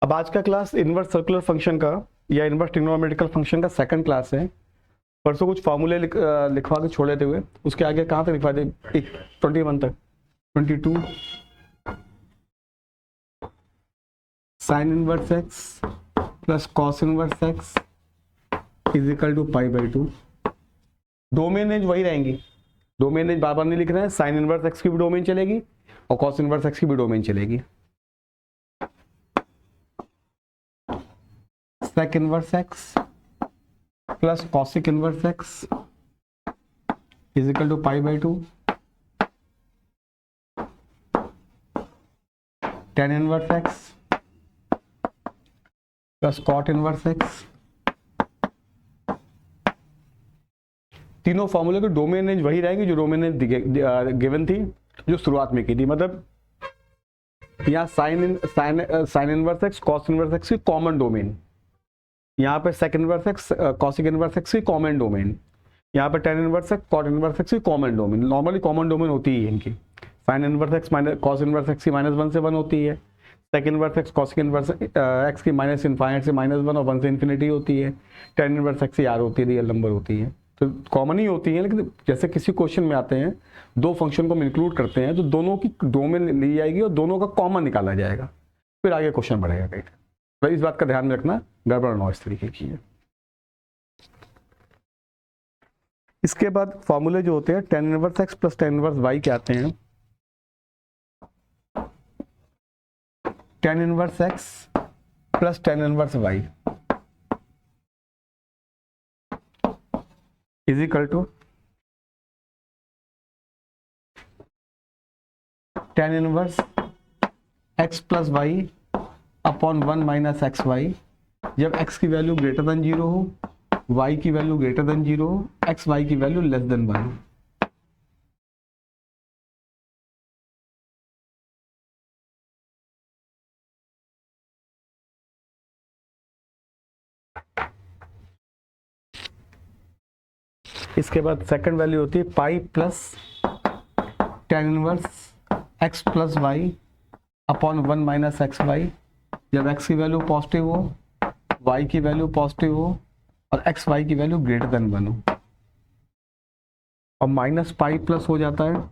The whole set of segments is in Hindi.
अब आज का क्लास इनवर्स सर्कुलर फंक्शन का या इनवर्स ट्रिग्नोमेट्रिकल फंक्शन का सेकंड क्लास है। परसों कुछ फार्मूले लिखवा के छोड़े थे हुए, उसके आगे कहाँ तक लिखवा दे? 21 तक। 22 sine inverse x plus cos inverse x is equal to pi by 2। Domain range वही रहेंगी, डोमेन रेंज बार बार नहीं लिख रहे हैं। साइन इनवर्स एक्स की भी डोमेन चलेगी और कॉस इनवर्स एक्स की भी डोमेन चलेगी। Sec inverse x plus cosec inverse x is equal to pi by 2। Tan inverse x plus cot inverse x. तीनों फॉर्मूले की डोमेन रेंज वही रहेगी जो डोमेन रेंज गिवन थी, जो शुरुआत में की थी। मतलब यहाँ sine inverse x cos inverse x की कॉमन डोमेन, यहाँ पे sec inverse x cosec inverse x की कॉमन डोमेन, यहाँ पे tan inverse x cot inverse x की common domain. Normally common domain होती है इनकी। Sine inverse x minus cos inverse x की -1 से 1 होती है। Sec inverse x cosec inverse x की माइनस इनफाइनाइट से -1 और 1 से इन्फिनिटी होती है। टेन इनवर्स एक्स की आर होती है, रियल नंबर होती है। तो कॉमन ही होती है, लेकिन जैसे किसी क्वेश्चन में आते हैं दो फंक्शन को हम इंक्लूड करते हैं तो दोनों की डोमेन ली जाएगी और दोनों का कॉमन निकाला जाएगा, फिर आगे क्वेश्चन बढ़ेगा कहीं। तो इस बात का ध्यान में रखना, गड़बड़ ना हो इस तरीके की है। इसके बाद फॉर्मूले जो होते हैं tan inverse x plus tan inverse y के आते हैं। Tan inverse x plus tan inverse y is equal to tan inverse x plus y upon 1 minus x y. जब x की वैल्यू ग्रेटर देन 0 हो, y की वैल्यू ग्रेटर देन 0 हो, एक्स वाई की वैल्यू लेस देन 1 हो। इसके बाद सेकंड वैल्यू होती है pi plus tan inverse x plus y upon 1 minus x y. जब x की वैल्यू पॉजिटिव हो, y की वैल्यू पॉजिटिव हो और एक्स वाई की वैल्यू ग्रेटर देन 1 हो। और माइनस पाई प्लस हो जाता है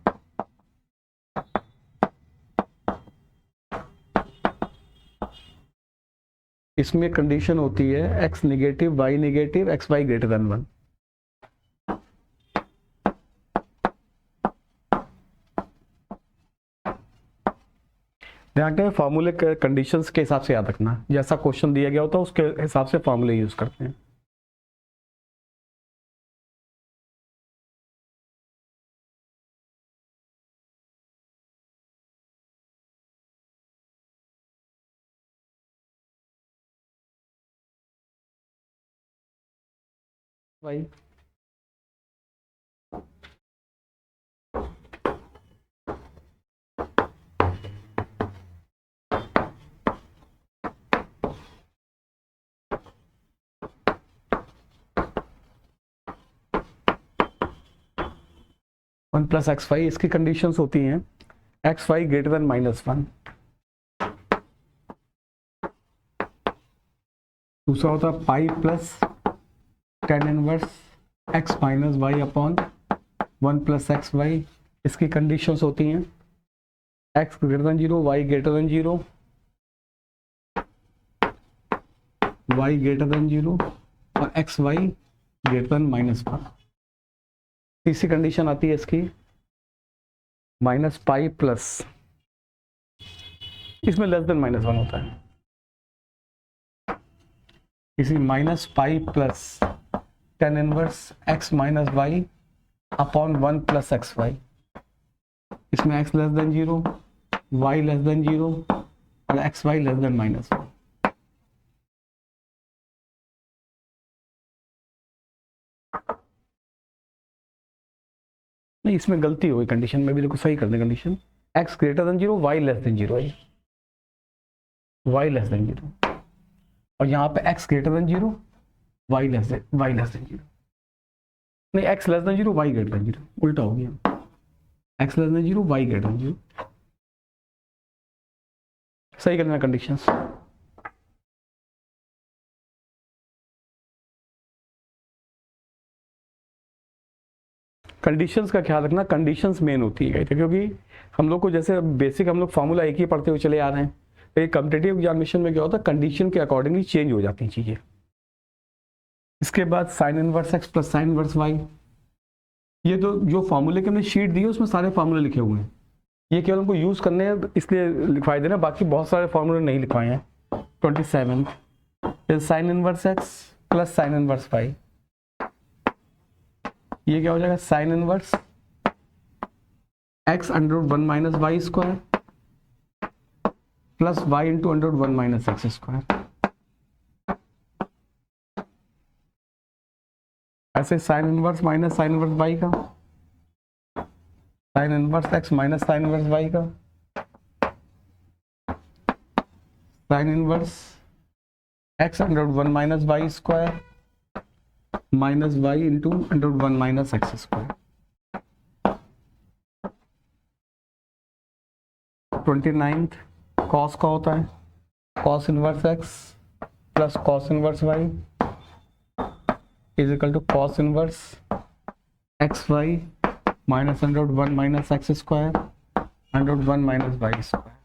इसमें कंडीशन होती है x negative y negative x y greater than 1। ध्यान रखें फॉर्मूले के कंडीशंस के हिसाब से याद रखना, जैसा क्वेश्चन दिया गया होता है उसके हिसाब से फॉर्मूले यूज करते हैं। भाई 1 प्लस एक्स वाई, इसकी कंडीशंस होती हैं एक्स वाई ग्रेटर देन -1। दूसरा होता है pi plus tan inverse x minus y upon 1 plus x y. इसकी कंडीशंस होती हैं x greater than 0, y greater than 0, y greater than 0 और एक्स वाई ग्रेटर देन -1। तीसरी कंडीशन आती है इसकी माइनस पाई प्लस, इसमें लेस देन -1 होता है। इसी minus pi plus tan inverse x minus y upon 1 plus x y. इसमें x less than 0, y less than 0 और एक्स वाई लेस देन -1। नहीं, इसमें गलती हुई कंडीशन में भी, देखो सही कर दें condition. X greater than 0, y less than 0 है, वाई लेस देन 0। और यहाँ पे x greater than 0, y less than 0। नहीं, x less than 0, y greater than 0, उल्टा हो गया। X less than 0, y greater than 0। सही करना कंडीशंस। कंडीशंस का ख्याल रखना, कंडीशंस मेन होती है, क्योंकि हम लोग को जैसे बेसिक हम लोग फार्मूला एक ही पढ़ते हुए चले आ रहे हैं, तो ये कॉम्पिटिटिव एग्जामिनेशन में क्या होता है, कंडीशन के अकॉर्डिंगली चेंज हो जाती हैं चीज़ें। इसके बाद sine inverse x plus sine inverse y, ये तो जो फार्मूले की हमने शीट दी है उसमें सारे फार्मूले लिखे हुए हैं, ये केवल हमको यूज़ करने हैं इसलिए लिखवाई देना, बाकी बहुत सारे फार्मूले नहीं लिखवाए हैं। 27 sine inverse x plus sine inverse y, ये क्या हो जाएगा, sine inverse x under root 1 minus y square plus y into under root 1 minus x square. ऐसे sine inverse minus sine inverse y का, sine inverse x minus sine inverse y का, sine inverse x under root 1 minus y square minus y into under root 1 minus x square. 29 cos का होता है cos inverse x plus cos inverse y is equal to cos inverse x y minus under root 1 minus x square under root 1 minus y square.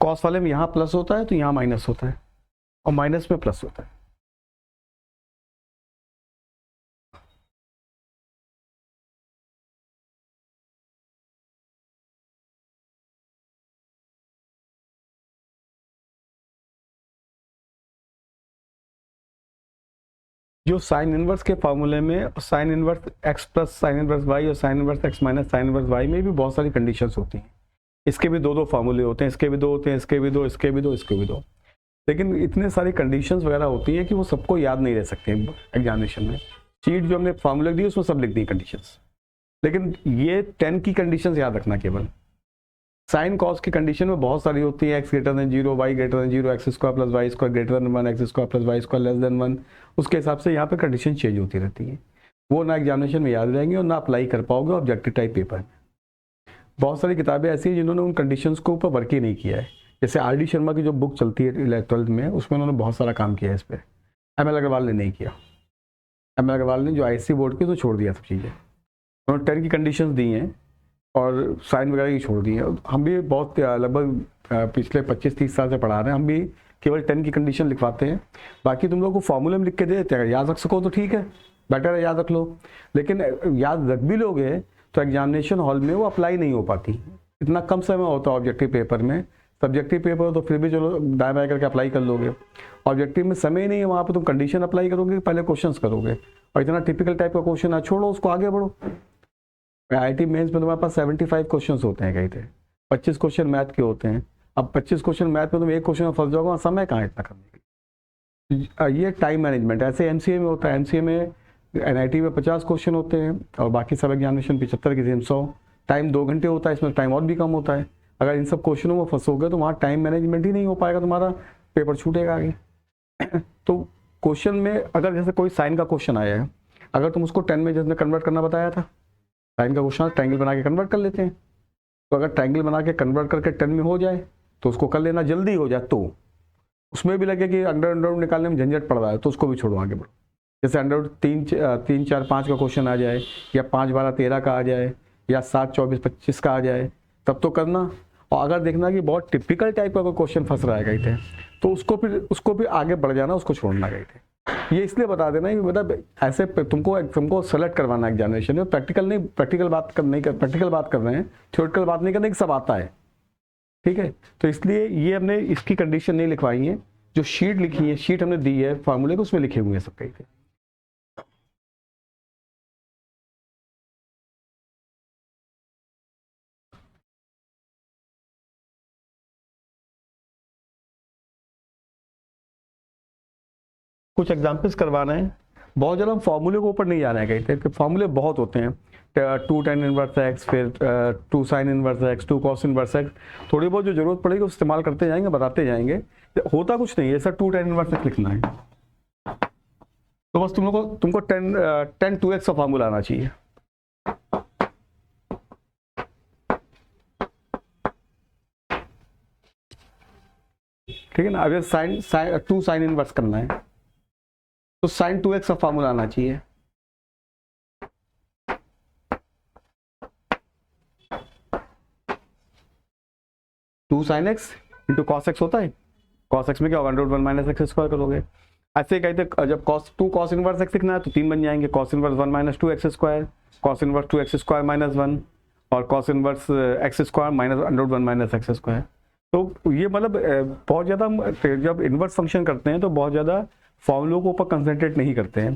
Cos वाले में यहाँ प्लस होता है तो यहाँ माइनस होता है और माइनस में प्लस होता है। जो साइन इनवर्स के फॉर्मूले में sine inverse x plus sine inverse y और sine inverse x minus sine inverse y में भी बहुत सारी कंडीशंस होती हैं। इसके भी दो फार्मूले होते हैं, इसके भी दो होते हैं, इसके भी दो, इसके भी दो, इसके भी दो, लेकिन इतने सारी कंडीशंस वगैरह होती हैं कि वो सबको याद नहीं रह सकते एग्जामिनेशन में। शीट जो हमने फार्मूले दी उसमें सब लिख दी कंडीशंस, लेकिन ये 10 की कंडीशंस याद रखना केवल। साइन कॉस की कंडीशन में बहुत सारी होती है, x greater than 0, y greater than 0, x square plus y square greater than 1, x square plus y square less than 1, उसके हिसाब से यहाँ पे कंडीशन चेंज होती रहती है। वो ना एग्जामिनेशन में याद रहेंगे और ना अप्लाई कर पाओगे ऑब्जेक्टिव टाइप पेपर में। बहुत सारी किताबें ऐसी हैं जिन्होंने उन कंडीशंस को ऊपर वर्क ही नहीं किया है, जैसे R.D. शर्मा की जो बुक चलती है 12th में, उसमें उन्होंने बहुत सारा काम किया है इस पर। ML अग्रवाल ने नहीं किया। ML अग्रवाल ने जो ISC बोर्ड की तो छोड़ दिया सब चीज़ें, उन्होंने 10 की कंडीशंस दी हैं और साइन वगैरह की छोड़ दी है। हम भी बहुत लगभग पिछले 25-30 साल से पढ़ा रहे हैं, हम भी केवल 10 की कंडीशन लिखवाते हैं, बाकी तुम लोग को फॉर्मूले में लिख के दे देते हैं। याद रख सको तो ठीक है, बेटर है याद रख लो, लेकिन याद रख भी लोगे तो एग्जामिनेशन हॉल में वो अप्लाई नहीं हो पाती। इतना कम समय होता है ऑब्जेक्टिव पेपर में। सब्जेक्टिव पेपर तो फिर भी चलो दाएं बाएं करके अप्लाई कर लोगे, ऑब्जेक्टिव में समय नहीं है, वहाँ पर तुम कंडीशन अप्लाई करोगे, पहले क्वेश्चन करोगे, और इतना टिपिकल टाइप का क्वेश्चन है, छोड़ो उसको, आगे बढ़ो। IIT मेंस में तुम्हारे पास 75 क्वेश्चंस होते हैं, कहीं थे 25 क्वेश्चन मैथ के होते हैं। अब 25 क्वेश्चन मैथ में तुम एक क्वेश्चन में फंस जाओगे, समय कहाँ इतना करने के। ये टाइम मैनेजमेंट ऐसे MCA में होता है। MCA में NIT में 50 क्वेश्चन होते हैं और बाकी सब एग्जामिनेशन 75 किसी में 100। टाइम 2 घंटे होता है, इसमें टाइम और भी कम होता है। अगर इन सब क्वेश्चनों में फंसोगे तो वहाँ टाइम मैनेजमेंट ही नहीं हो पाएगा, तुम्हारा पेपर छूटेगा आगे। तो क्वेश्चन में अगर जैसे कोई साइन का क्वेश्चन आया है, अगर तुम उसको 10 में जिसने कन्वर्ट करना बताया था, साइन का क्वेश्चन ट्रायंगल बना के कन्वर्ट कर लेते हैं, तो अगर ट्रायंगल बना के कन्वर्ट करके 10 में हो जाए तो उसको कर लेना, जल्दी हो जाए। तो उसमें भी लगे कि अंडर निकालने में झंझट पड़ रहा है तो उसको भी छोड़ो, आगे बढ़ो। जैसे अंडर 3, 4, 5 का क्वेश्चन आ जाए, या 5, 12, 13 का आ जाए, या 7, 24, 25 का आ जाए, तब तो करना। और अगर देखना कि बहुत टिपिकल टाइप का कोई क्वेश्चन फंस रहा है कहीं थे, तो उसको फिर आगे बढ़ जाना, उसको छोड़ना कहीं थे। ये इसलिए बता देना कि मतलब ऐसे तुमको सेलेक्ट करवाना एग्जामिनेशन में, प्रैक्टिकल बात कर रहे हैं, थ्योरेटिकल बात नहीं करने की, सब आता है, ठीक है। तो इसलिए ये हमने इसकी कंडीशन नहीं लिखवाई है, जो शीट लिखी है, शीट हमने दी है फार्मूले को, उसमें लिखे हुए हैं सब कहीं थे। कुछ एग्जाम्पल्स करवाना है, बहुत ज़्यादा हम फॉर्मूले के ऊपर नहीं जा रहे हैं कहीं थे, फार्मूले बहुत होते हैं। 2 tan इनवर्स एक्स, फिर 2 sin inverse x, 2 cos inverse x, थोड़ी बहुत जो जरूरत पड़ेगी वो इस्तेमाल करते जाएंगे, बताते जाएंगे। होता कुछ नहीं है, ऐसा 2 tan इनवर्स एक्स लिखना है, तो बस तुमको 10 2x का फॉर्मूला आना चाहिए। ठीक है ना। अब साइन 2 साइन इनवर्स करना है तो साइन 2x का फॉर्मूला आना चाहिए। Two sine x into cos x होता है। कॉस एक्स में क्या होगा, √1 माइनस एक्स स्क्वायर करोगे। ऐसे कहते जब कॉस इनवर्स एक्स लिखना है तो 3 बन जाएंगे, cos inverse 1 minus 2x square, cos inverse 2x square minus 1 और cos inverse x square minus √1 minus x square. तो ये मतलब बहुत ज़्यादा जब इनवर्स फंक्शन करते हैं तो बहुत ज़्यादा फॉर्मूलों के ऊपर कंसंट्रेट नहीं करते हैं।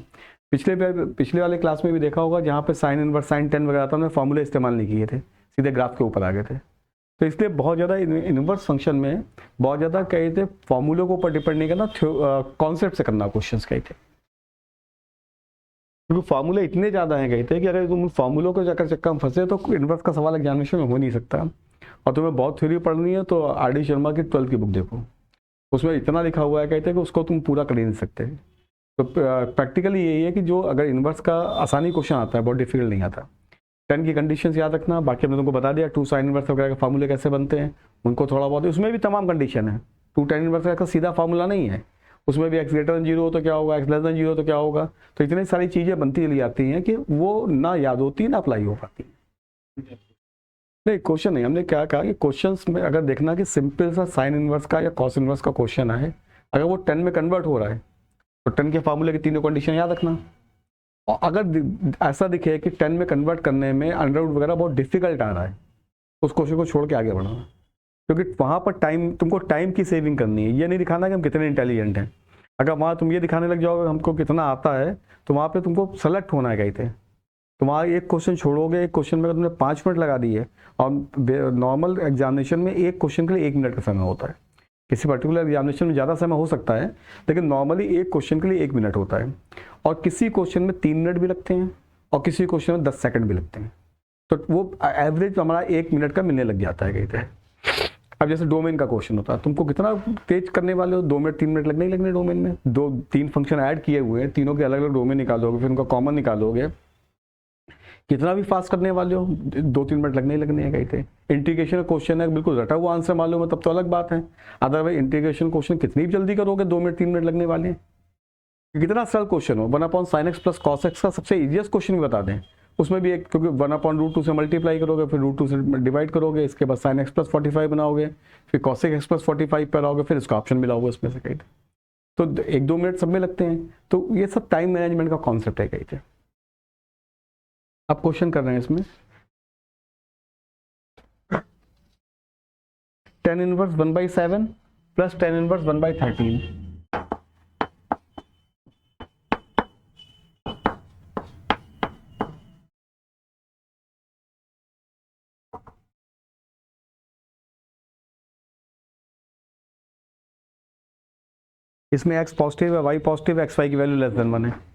पिछले वाले क्लास में भी देखा होगा जहाँ पे साइन इनवर्स साइन 10 वगैरह था, हमने फॉर्मूले इस्तेमाल नहीं किए थे, सीधे ग्राफ के ऊपर आ गए थे। तो इसलिए बहुत ज़्यादा इनवर्स फंक्शन में बहुत ज़्यादा कहे थे फॉर्मूलों के ऊपर डिपेंड नहीं करना, कॉन्सेप्ट से करना क्वेश्चंस कहे थे। क्योंकि फॉर्मूले इतने ज़्यादा हैं कहे थे कि अगर तुम फॉर्मूलों को जाकर चक्कर में फंसे तो इनवर्स का सवाल एग्जामिनेशन में हो नहीं सकता। और तुम्हें बहुत थ्योरी पढ़नी है तो RD शर्मा की 12th की बुक देखो, उसमें इतना लिखा हुआ है कहते हैं कि उसको तुम पूरा कर ही नहीं सकते। तो प्रैक्टिकली यही है कि जो अगर इनवर्स का आसानी क्वेश्चन आता है, बहुत डिफिकल्ट नहीं आता। 10 की कंडीशंस याद रखना, बाकी हमने तुमको बता दिया 2 साइन इनवर्स वगैरह के फार्मूले कैसे बनते हैं, उनको थोड़ा बहुत, उसमें भी तमाम कंडीशन है। 2 tan इनवर्स का सीधा फार्मूला नहीं है, उसमें भी x ग्रेटर देन 0 हो तो क्या होगा, x लेस देन 0 तो क्या होगा। तो इतनी सारी चीज़ें बनती चली जाती हैं कि वो ना याद होती ना अप्लाई हो पाती। नहीं क्वेश्चन नहीं, हमने क्या कहा कि क्वेश्चंस में अगर देखना कि सिंपल सा साइन इनवर्स का या कॉस इनवर्स का क्वेश्चन है, अगर वो 10 में कन्वर्ट हो रहा है तो 10 के फार्मूले की तीनों कंडीशन याद रखना। और अगर ऐसा दिखे कि 10 में कन्वर्ट करने में अंडरवुड वगैरह बहुत डिफिकल्ट आ रहा है, उस क्वेश्चन को छोड़ के आगे बढ़ना, क्योंकि वहाँ पर तुमको टाइम की सेविंग करनी है। ये नहीं दिखाना कि हम कितने इंटेलिजेंट हैं। अगर वहाँ तुम ये दिखाने लग जाओगे हमको कितना आता है तो वहाँ पे तुमको सेलेक्ट होना है कहीं थे। तुम्हारा एक क्वेश्चन छोड़ोगे, एक क्वेश्चन में अगर तुमने 5 मिनट लगा दिए, और नॉर्मल एग्जामिनेशन में एक क्वेश्चन के लिए 1 मिनट का समय होता है। किसी पर्टिकुलर एग्जामिनेशन में ज़्यादा समय हो सकता है, लेकिन नॉर्मली एक क्वेश्चन के लिए 1 मिनट होता है। और किसी क्वेश्चन में 3 मिनट भी लगते हैं और किसी क्वेश्चन में 10 सेकंड भी लगते हैं। तो वो एवरेज हमारा 1 मिनट का मिलने लग जाता है कहीं पे। अब जैसे डोमेन का क्वेश्चन होता है, तुमको कितना तेज करने वाले हो, 2 मिनट 3 मिनट लगने ही लगने डोमेन में। 2-3 फंक्शन ऐड किए हुए हैं, तीनों के अलग अलग डोमेन निकालोगे, फिर उनका कॉमन निकालोगे, कितना भी फास्ट करने वाले हो 2-3 मिनट लगने ही लगने हैं कहीं थे। इंटीग्रेशन क्वेश्चन है, बिल्कुल रटा हुआ आंसर मालूम है तब तो अलग बात है, अदरवाइज इंटीग्रेशन क्वेश्चन कितनी भी जल्दी करोगे 2 मिनट 3 मिनट लगने वाले हैं। कितना सरल क्वेश्चन हो, 1/sin x plus cos x का सबसे इजीएस्ट क्वेश्चन भी बता दें, उसमें भी एक, क्योंकि 1/√2 से मल्टीप्लाई करोगे, फिर √2 से डिवाइड करोगे, इसके बाद sin x प्लस 45 बनाओगे, फिर cos x प्लस 45 पर आओगे, फिर इसका ऑप्शन मिलाओगे उसमें से कहीं। तो 1-2 मिनट सब में लगते हैं। तो ये सब टाइम मैनेजमेंट का कॉन्सेप्ट है कहीं थे। आप क्वेश्चन कर रहे हैं इसमें 10 इनवर्स 1/7 प्लस 10 इनवर्स 1/13। इसमें x पॉजिटिव है, y पॉजिटिव है, xy की वैल्यू लेस देन 1 है।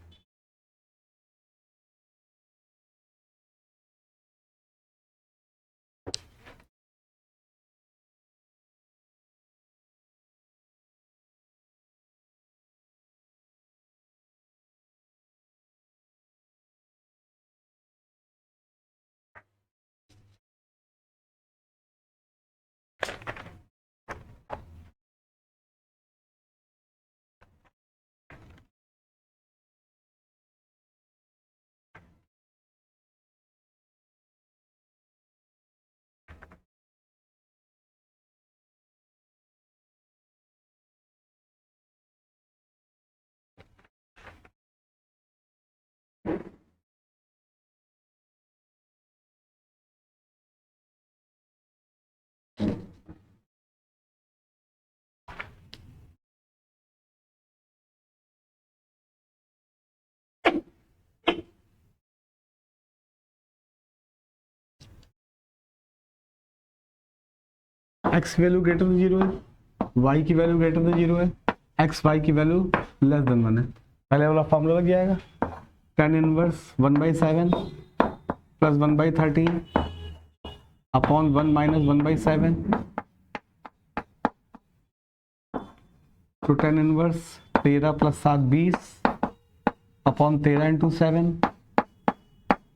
x वैल्यू ग्रेटर देन 0 है, y की वैल्यू ग्रेटर देन 0 है, x y की वैल्यू लेस देन 1 है। पहले वाला फॉर्मूला लग जाएगा 10 इनवर्स 1/7 प्लस 1/13 अपॉन 1 माइनस 1/7। तो 10 inverse 13 plus 7 20 upon 13 into 7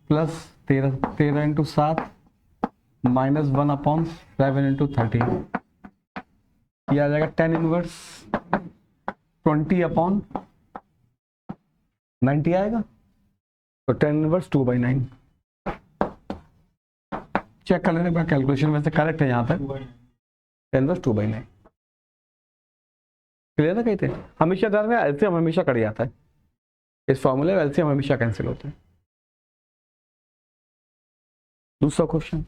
plus 13 into 7 minus 1 upon 7 into 13, ये आ जाएगा 10 इनवर्स 20 अपॉन 90 आएगा, तो 10 इनवर्स 2/9। चेक कर लेने का कैलकुलेशन वैसे करेक्ट है यहाँ तक, 10 इनवर्स 2/9। क्लियर ना? कहते हैं हमेशा ध्यान में एलसीएम हमेशा कट जाता है, इस फॉर्मूले में एलसीएम हमेशा कैंसिल होता है। दूसरा क्वेश्चन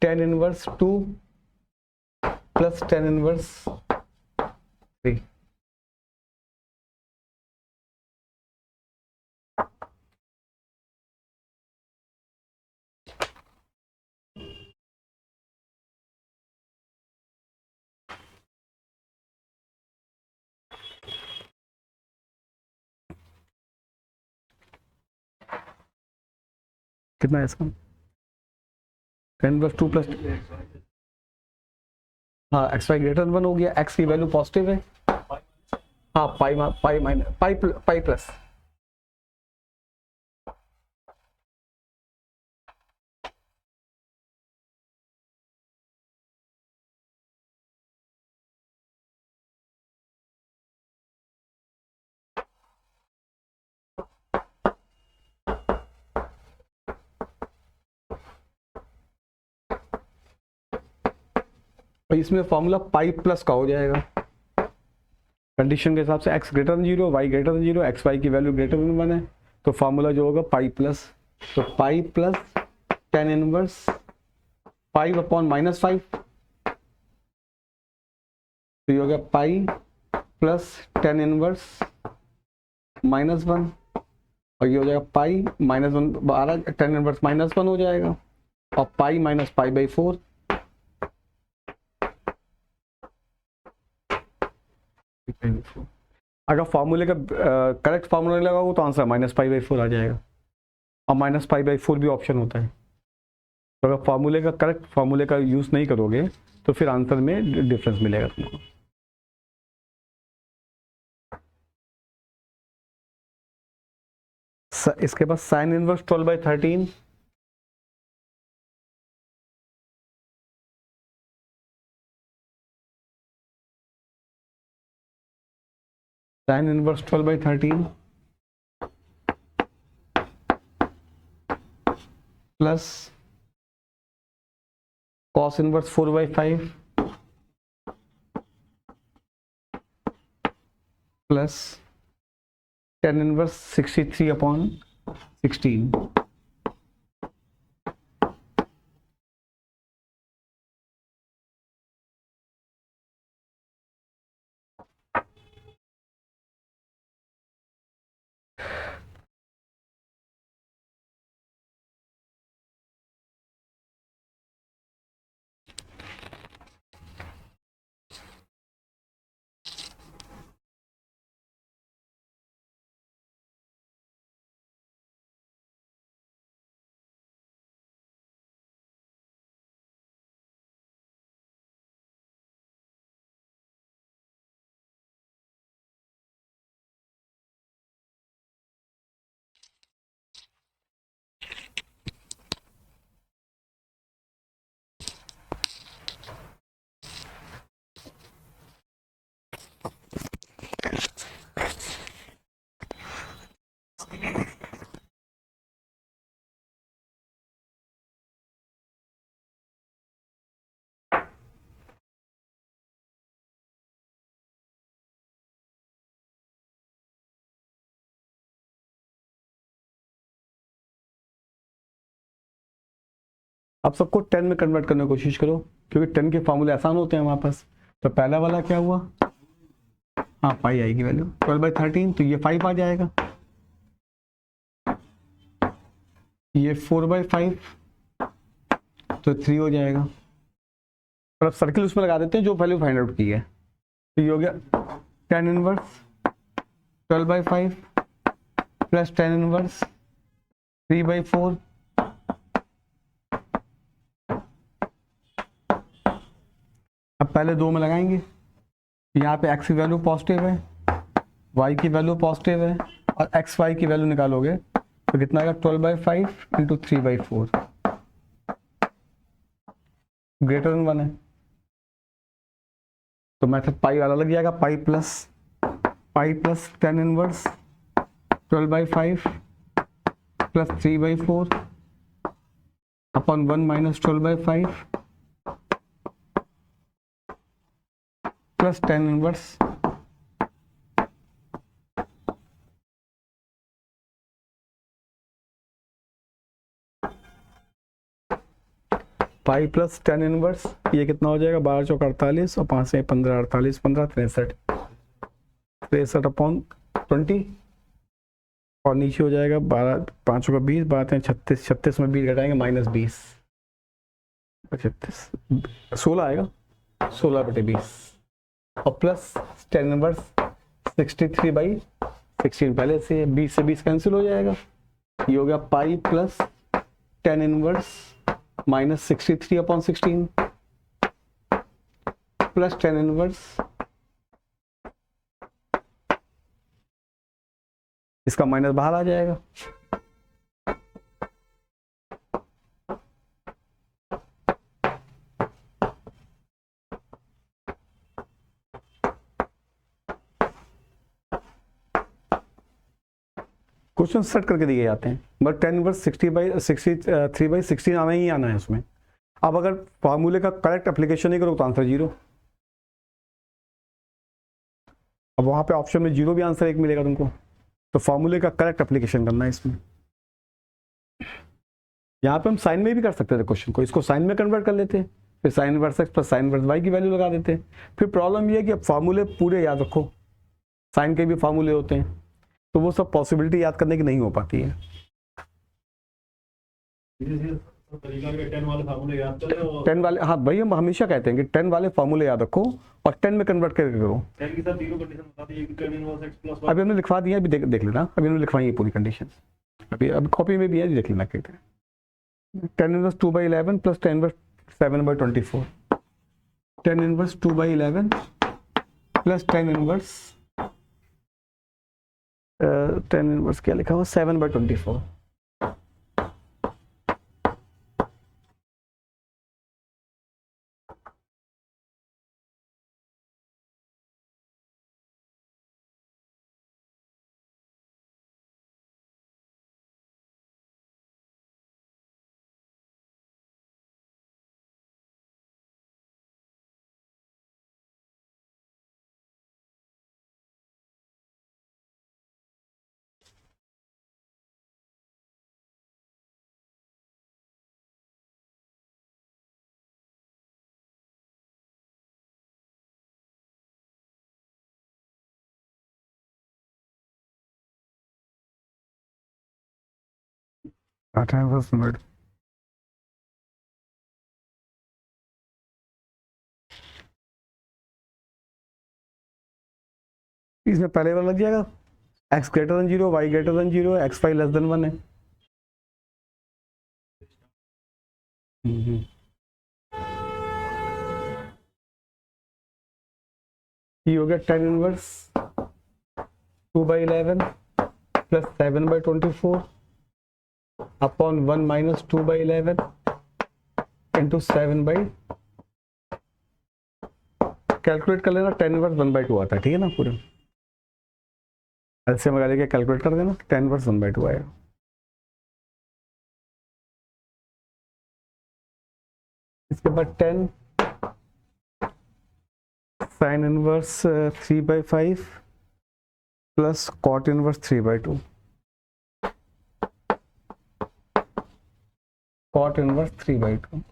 10 इनवर्स 2 प्लस 10 इनवर्स 3, कितना है इसका? 10 इनवर्स 2 प्लस, हाँ एक्स वाई ग्रेटर 1 हो गया, एक्स की वैल्यू पॉजिटिव है, हाँ पाई माइनस पाई प्लस, तो इसमें फॉर्मूला पाई प्लस का हो जाएगा। कंडीशन के हिसाब से x greater 0 y greater 0, x y की वैल्यू ग्रेटर 1 है, तो फॉर्मूला जो होगा पाई प्लस, तो पाई प्लस 10 इनवर्स 5 अपॉन -5, तो ये हो गया पाई प्लस 10 इनवर्स -1, और ये हो जाएगा पाई -1 12 10 इनवर्स -1 हो जाएगा, और पाई माइनस पाई बाई 4, अगर फॉर्मूले का करेक्ट फॉर्मूला लगा हो तो आंसर -पाई/4 आ जाएगा, और -पाई/4 भी ऑप्शन होता है। तो अगर फॉर्मूले का करेक्ट फॉर्मूले का यूज़ नहीं करोगे तो फिर आंसर में डिफरेंस मिलेगा तुमको। इसके बाद sine inverse 12/13, sine inverse 12/13 plus cos inverse 4/5 plus tan inverse 63/16। आप सबको 10 में कन्वर्ट करने की कोशिश करो, क्योंकि 10 के फॉर्मूले आसान होते हैं हमारे पास। तो पहला वाला क्या हुआ, हाँ पाई आएगी वैल्यू 12/13, तो ये 5 आ जाएगा, ये 4/5 तो 3 हो जाएगा, और अब सर्किल उसमें लगा देते हैं जो वैल्यू फाइंड आउट की है। तो ये हो गया tan inverse 12/5 plus tan inverse 3/4 अब पहले 2 में लगाएंगे, यहाँ पे x की वैल्यू पॉजिटिव है, y की वैल्यू पॉजिटिव है और एक्स वाई की वैल्यू निकालोगे तो कितना आएगा 12/5 इंटू 3/4 ग्रेटर देन 1 है, तो मेथड पाई वाला लग जाएगा, pi plus tan inverse 12/5 plus 3/4 upon 1 minus 12/5 plus tan inverse pi plus tan inverse, ये कितना हो जाएगा 12 चौक 48 और 5 से 15 48 15 63 अपॉन 20 और नीचे हो जाएगा 12 5 का 20 12 36 36 में 20 घटाएंगे -20 36 16 आएगा 16/20 और प्लस tan इनवर्स 63/16 पहले से 20 से 20 कैंसिल हो जाएगा, ये हो गया pi plus tan inverse -63/16 plus tan inverse, इसका माइनस बाहर आ जाएगा, क्वेश्चन सेट करके दिए जाते हैं, बट tan इनवर्स 63/16 आना ही आना है उसमें। अब अगर फार्मूले का करेक्ट एप्लीकेशन नहीं करो तो आंसर 0, अब वहां पे ऑप्शन में 0 भी आंसर 1 मिलेगा तुमको, तो फार्मूले का करेक्ट एप्लीकेशन करना है इसमें। यहाँ पे हम साइन में भी कर सकते थे क्वेश्चन को, इसको साइन में कन्वर्ट कर लेते, फिर sign inverse x plus sine inverse y की वैल्यू लगा देते। फिर प्रॉब्लम ये है कि अब फार्मूले पूरे याद रखो, साइन के भी फार्मूले होते हैं, तो वो सब पॉसिबिलिटी याद करने की नहीं हो पाती है। 10 वाले, हाँ भाई हम हमेशा कहते हैं कि 10 वाले फार्मूले याद रखो और 10 में कन्वर्ट करके करो। 10 के साथ तीनों कंडीशन बता दी, tan inverse x plus y। अभी हमने लिखवा दिया, अभी देख लेना, अभी हमने लिखवाई है पूरी कंडीशन, अभी कॉपी में भी है, देख लेना कहते हैं। tan inverse 2/11 plus tan inverse 7/24, tan inverse 2/11 plus tan inverse क्या लिखा हुआ 7/24, इसमें पहले वाला लग जाएगा x greater than 0 y greater than 0 x y less than 1 है। ये हो गया tan inverse 2/11 plus 7/24 upon 1 minus 2/11 into 7 calculate कर लेना, tan इनवर्स 1/2 आता है, ठीक है ना, पूरे एलसीएम लगा लेके कैलकुलेट कर देना, tan इनवर्स 1/2 आएगा। इसके बाद 10 sine inverse 3/5 plus cot inverse 3/2, cot inverse 3/2।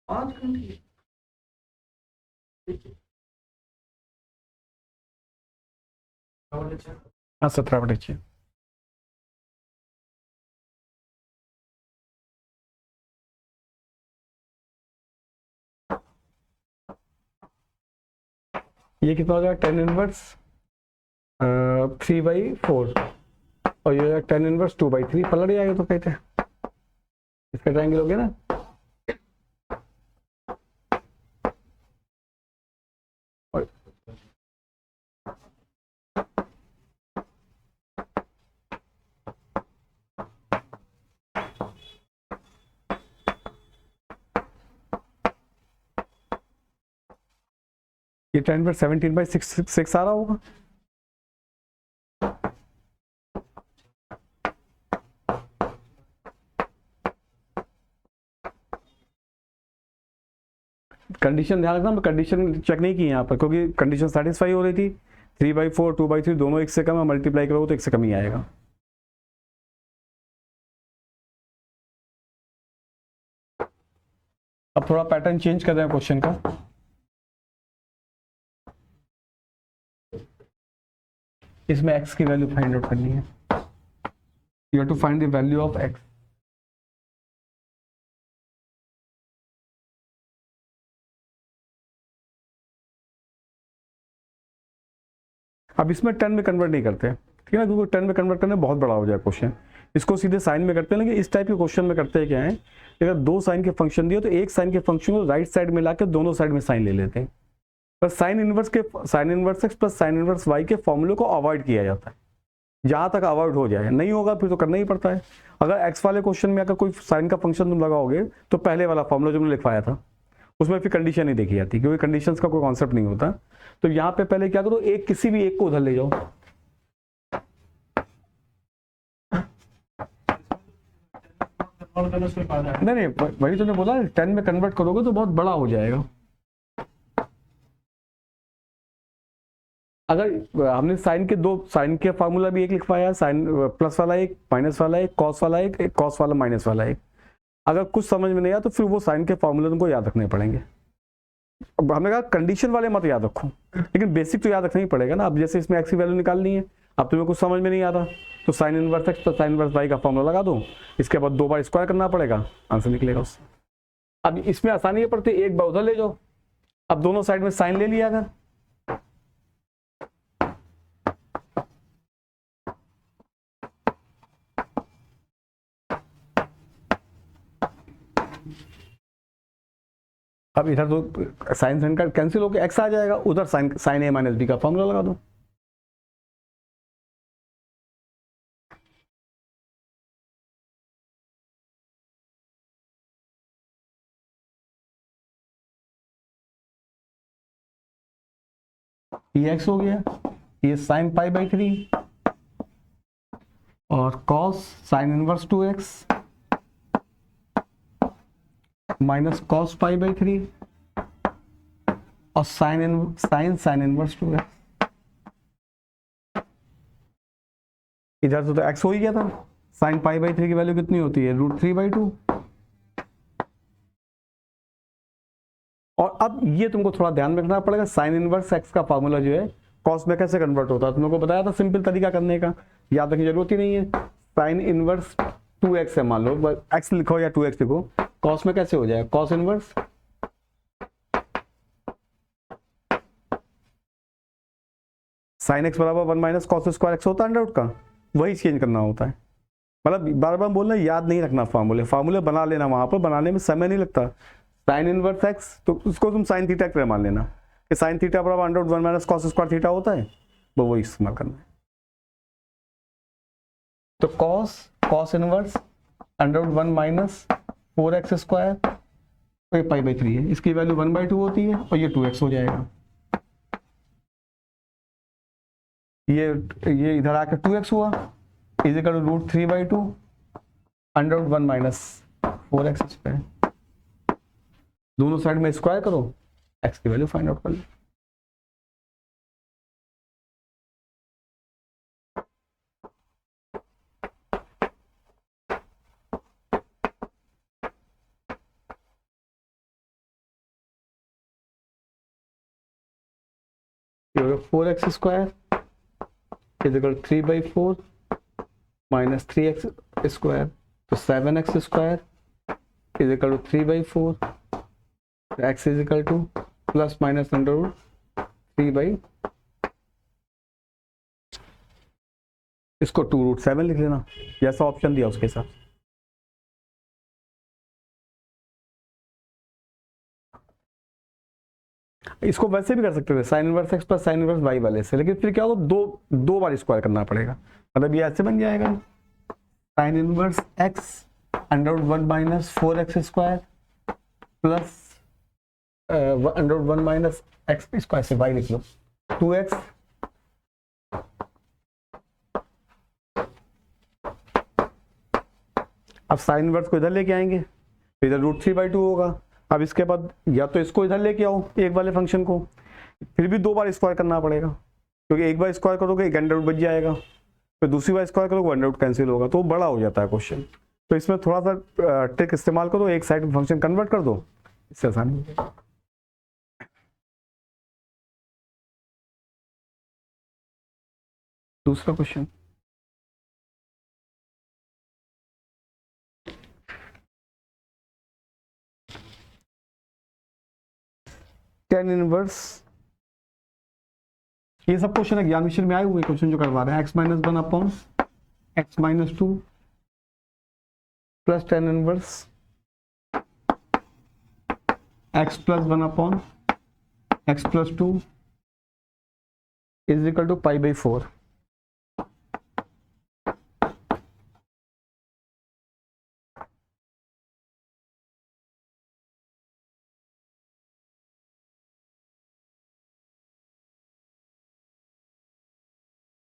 5 घंटे हाँ 17/6। ये कितना हो जाएगा 10 इनवर्स 3/4 और ये 10 इनवर्स 2/3 पलट जाएगा तो कहते हैं इसका ट्रायंगल हो गया ना। और ये 10/17/6 आ रहा होगा। कंडीशन ध्यान रखना, कंडीशन चेक नहीं की यहाँ पर क्योंकि कंडीशन सेटिस्फाई हो रही थी। 3/4 2/3 दोनों एक से कम है, मल्टीप्लाई करोगे तो एक से कम ही आएगा। अब थोड़ा पैटर्न चेंज कर रहे हैं क्वेश्चन का। इसमें x की वैल्यू फाइंड आउट करनी है। You have to find the value of x। अब इसमें 10 में कन्वर्ट नहीं करते, ठीक है ना, क्योंकि 10 में कन्वर्ट करना बहुत बड़ा हो जाए क्वेश्चन। इसको सीधे साइन में करते हैं, लेकिन इस टाइप के क्वेश्चन में करते हैं क्या है, अगर 2 साइन के फंक्शन दिए तो एक साइन के फंक्शन को राइट साइड में लाकर दोनों साइड में साइन ले लेते हैं। पर sign inverse x plus sine inverse y के फॉर्मूले को अवॉइड किया जाता है। जहां तक अवॉइड हो जाए, नहीं होगा फिर तो करना ही पड़ता है। अगर x वाले क्वेश्चन में अगर कोई साइन का फंक्शन तुम लगाओगे तो पहले वाला फॉर्मूला जो हमने लिखवाया था उसमें फिर कंडीशन नहीं देखी जाती, क्योंकि कंडीशंस का कोई कॉन्सेप्ट नहीं होता। तो यहाँ पे पहले क्या करो, एक किसी भी एक को उधर ले जाओ। नहीं नहीं, वही तुमने बोला 10 में कन्वर्ट करोगे तो बहुत बड़ा हो जाएगा। अगर हमने साइन के फार्मूला भी एक लिखवाया, साइन प्लस वाला एक, माइनस वाला एक, कॉस वाला एक, कॉस वाला माइनस वाला एक। अगर कुछ समझ में नहीं आया तो फिर वो साइन के फार्मूले तुमको याद रखने पड़ेंगे। अब हमने कहा कंडीशन वाले मत याद रखो, लेकिन बेसिक तो याद रखना ही पड़ेगा ना। अब जैसे इसमें एक्स की वैल्यू निकालनी है, अब तुम्हें कुछ समझ में नहीं आ रहा तो sine inverse x plus sine inverse y का फॉर्मूला लगा दो, इसके बाद 2 बार स्क्वायर करना पड़ेगा, आंसर निकलेगा उससे। अब इसमें आसानी है पड़ती, एक बार उधर ले जाओ। अब दोनों साइड में साइन ले लिया, अगर अब इधर तो साइन साइन का कैंसिल होकर एक्स आ जाएगा, उधर साइन ए माइनस बी का फॉर्मूला लगा दो। ये एक्स हो गया, ये साइन π/3 और cos sine inverse 2x minus cos π/3 और साइन इनवर्स 2x। इधर तो x हो ही गया था। साइन π/3 की वैल्यू कितनी होती है, √3/2। और अब ये तुमको थोड़ा ध्यान में रखना पड़ेगा, साइन इनवर्स x का फॉर्मूला जो है कॉस में कैसे कन्वर्ट होता है, तुमको बताया था सिंपल तरीका करने का, याद रखने की जरूरत ही नहीं है। साइन इनवर्स 2x है, मान लो x लिखो या 2x लिखो, कॉस में कैसे हो जाएगा, कॉस इनवर्स साइन x बराबर 1 माइनस कॉस स्क्वायर x होता है अंडर रूट का, वही चेंज करना होता है। मतलब बार बार बोलना, याद नहीं रखना, फार्मूले बना लेना, वहां पर बनाने में समय नहीं लगता। साइन इनवर्स x तो उसको तुम साइन थीटा की तरह मान लेना कि साइन थीटा बराबर under root 1 minus cos square theta होता है, वो वही इस्तेमाल करना है। तो cos inverse under root 1 minus 4x square तो ये π/3 है, इसकी वैल्यू 1/2 होती है और ये 2x हो जाएगा। ये इधर आकर 2x हुआ, is equal to √3/2 under root 1 minus 4x square. दोनों साइड में स्क्वायर करो, x की वैल्यू फाइंड आउट कर लो। ये होगा 4x square is equal 3/4 minus 3x square, तो 7x square is equal to 3/4, x is equal to plus minus under root 3/, इसको 2√7 लिख लेना जैसा ऑप्शन दिया उसके साथ। इसको वैसे भी कर सकते थे sign inverse x plus sine inverse y वाले से, लेकिन फिर क्या होगा, दो बार स्क्वायर करना पड़ेगा, मतलब ये ऐसे बन जाएगा sine inverse x under root 1 minus 4x square plus under root 1 minus x square से y लिख लो 2x अब साइन इनवर्स को इधर लेके आएंगे, इधर √3/2 होगा। अब इसके बाद या तो इसको इधर लेके आओ एक वाले फंक्शन को, फिर भी 2 बार स्क्वायर करना पड़ेगा, क्योंकि एक बार स्क्वायर करोगे एक अंडर रूट बच जाएगा, फिर दूसरी बार स्क्वायर करोगे अंडर रूट कैंसिल होगा, तो बड़ा हो जाता है क्वेश्चन। तो इसमें थोड़ा सा ट्रिक इस्तेमाल करो, एक साइड में फंक्शन कन्वर्ट कर दो, इससे आसानी हो। दूसरा क्वेश्चन, tan इनवर्स, ये सब क्वेश्चन है ज्ञान मिशन में आए हुए क्वेश्चन जो करवा रहे हैं, x-1 x-2 plus tan inverse x plus 1 x plus 2 is equal to π/4।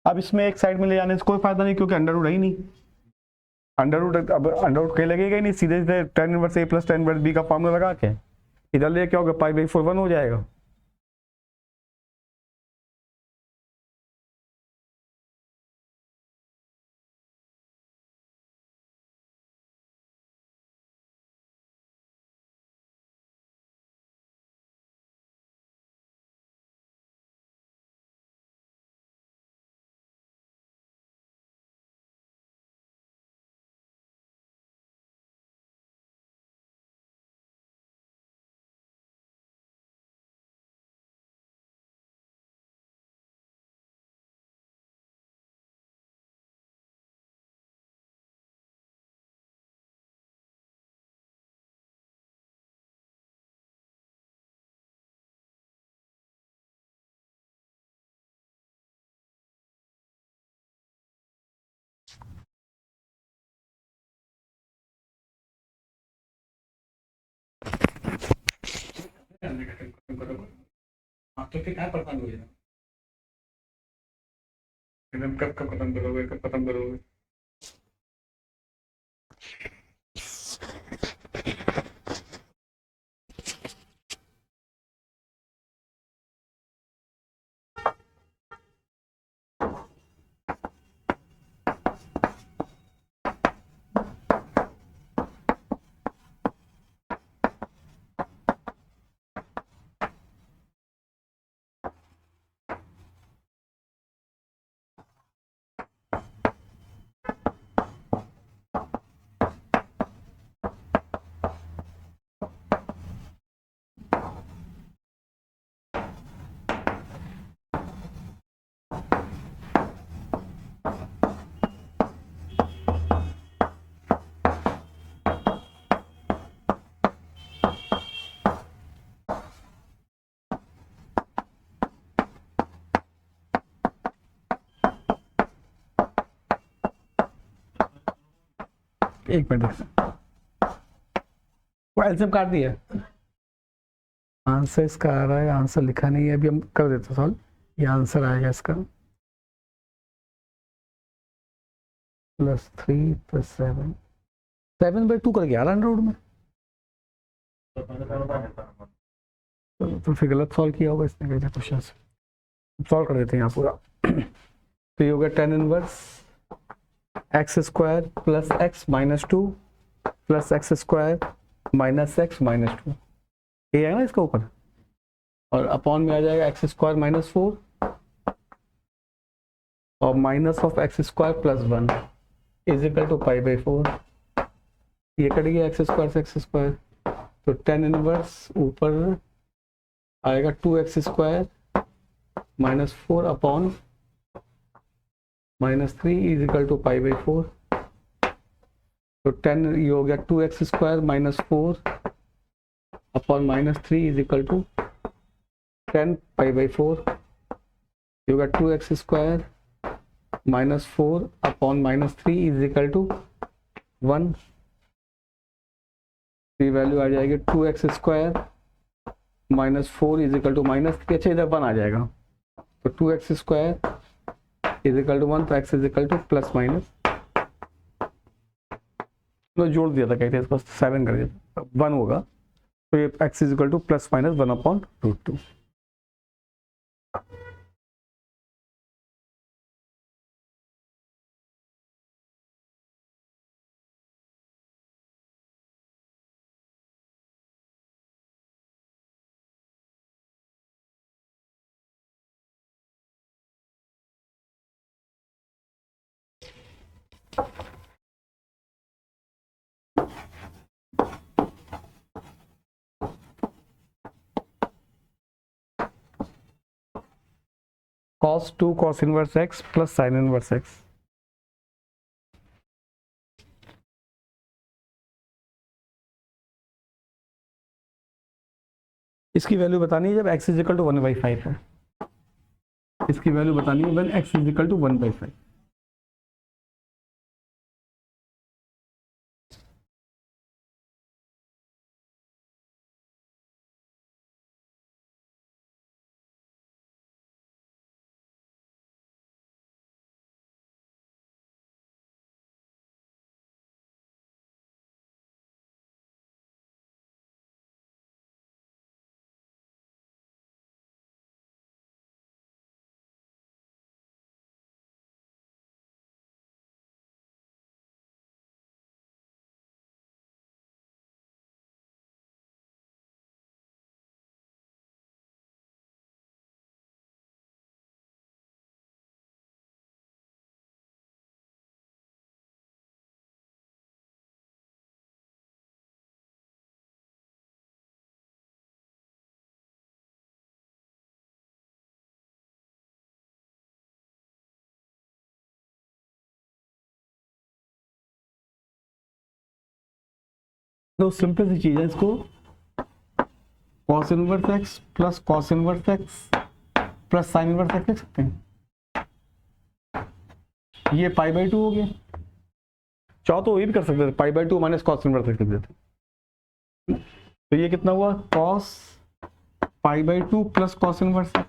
अब इसमें एक साइड में ले जाने से कोई फायदा नहीं, क्योंकि अंडर रूट है ही नहीं, अंडर रूट अब अंडर रूट कहीं लगेगा ही नहीं, सीधे सीधे tan inverse a plus tan inverse b का फॉर्मूला लगा के इधर ले क्या होगा, π/4 1 हो जाएगा। तो फिर क्या परेशान हो जाएगा, कब खत्म करोगे, कब खत्म करोगे। एक मिनट, वो एल्सियम काट दिया, आंसर इसका आ रहा है, आंसर लिखा नहीं है, अभी हम कर देते सॉल्व, ये आंसर आएगा इसका +3 + 7 7/2 करके आ रहा है रोड में, तो फिर गलत सॉल्व किया होगा इसने कहीं क्वेश्चन से, सॉल्व कर देते हैं यहाँ पूरा। तो ये हो गया tan inverse x² plus x minus 2 plus x² minus x minus 2, ये है ना इसका ऊपर, और अपॉन में आ जाएगा x² - 4 और minus of x square plus 1 is equal to pi by 4। ये कट गया एक्स स्क्वायर से एक्स स्क्वायर, तो टेन इनवर्स ऊपर आएगा 2x square minus 4 upon -3 is equal to pi by 4। तो 10 ये हो गया 2x square minus 4 upon -3 is equal to 10 pi by 4। ये होगा 2x square minus 4 upon -3 is equal to 1। ये वैल्यू आ जाएगी 2x square minus 4 is equal to -3। अच्छा इधर 1 आ जाएगा, तो 2x square is equal to 1, तो x is equal to plus minus, मैं जोड़ दिया था कहते हैं इसको 7 कर दिया 1 होगा, तो ये x is equal to plus minus 1 upon √2। cos 2 cos inverse x plus sine inverse x। इसकी वैल्यू बतानी है जब x इज इक्वल टू 1/5 है। इसकी वैल्यू बतानी है when x is equal to 1/5। तो सिंपल सी चीज है, इसको cos inverse x plus cos inverse x plus sine inverse x लिख सकते हैं। ये पाई बाई 2 हो गया, चाहो तो ये भी कर सकते थे, pi by 2 minus cos inverse x लिख देते। तो ये कितना हुआ cos pi by 2 plus cos inverse x,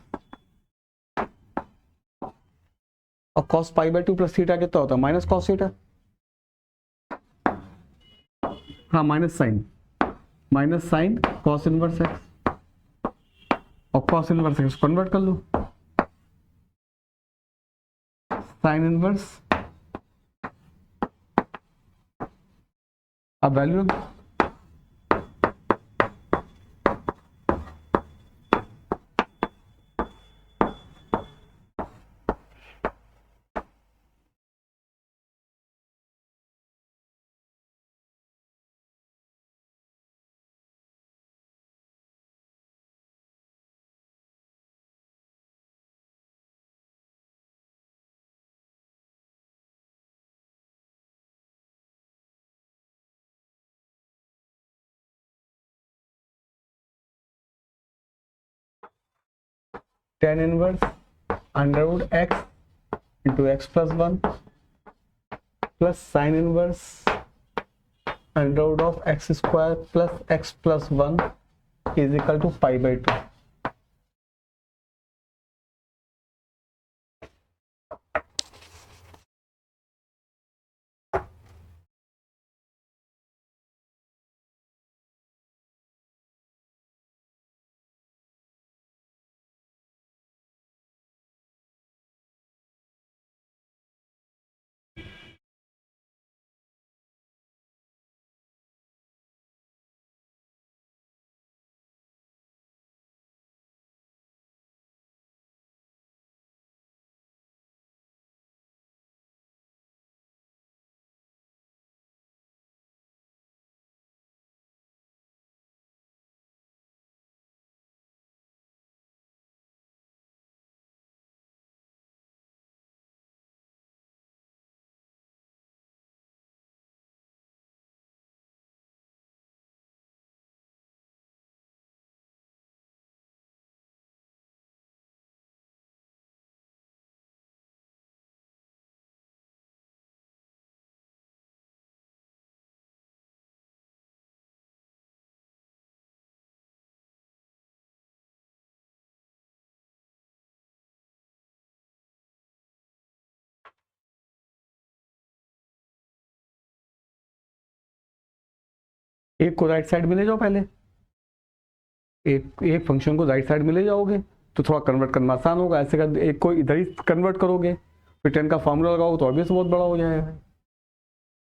और cos pi by 2 plus theta कितना होता है माइनस cos थीटा, हाँ minus sine cos inverse x, और cos इनवर्स x कन्वर्ट कर लो साइन इनवर्स। अब value tan inverse under root x into x plus 1 plus sine inverse under root of x square plus x plus 1 is equal to pi by 2। एक को राइट साइड में ले जाओ पहले, एक फंक्शन को राइट साइड में ले जाओगे तो थोड़ा कन्वर्ट करना आसान होगा। ऐसे कर एक को इधर ही कन्वर्ट करोगे, फिर 10 का फॉर्मूला लगाओ तो ऑब्वियस बहुत बड़ा हो जाएगा।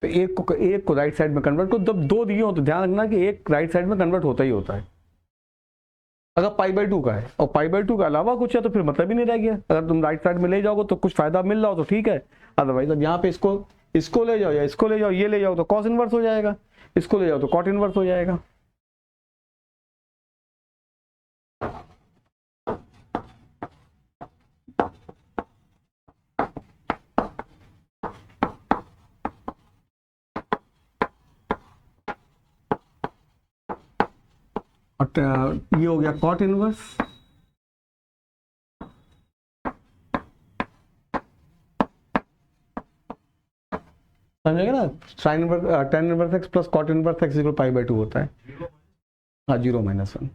तो एक को राइट साइड में कन्वर्ट करो। जब दो दिए हो तो ध्यान रखना कि एक राइट साइड में कन्वर्ट होता ही होता है। अगर π/2 का है और π/2 का अलावा कुछ है तो फिर मतलब ही नहीं रह गया। अगर तुम राइट साइड में ले जाओगे तो कुछ फायदा मिल रहा हो तो ठीक है, अदरवाइज अब यहाँ पे इसको ले जाओ या इसको ले जाओ, ये ले जाओ तो कॉस इनवर्स हो जाएगा, इसको ले जाओ तो कॉट इनवर्स हो जाएगा। और ये हो गया कॉट इनवर्स, समझेगा ना। Sine inverse tan inverse x plus cot inverse x equal π/2 होता है। हाँ 0-1।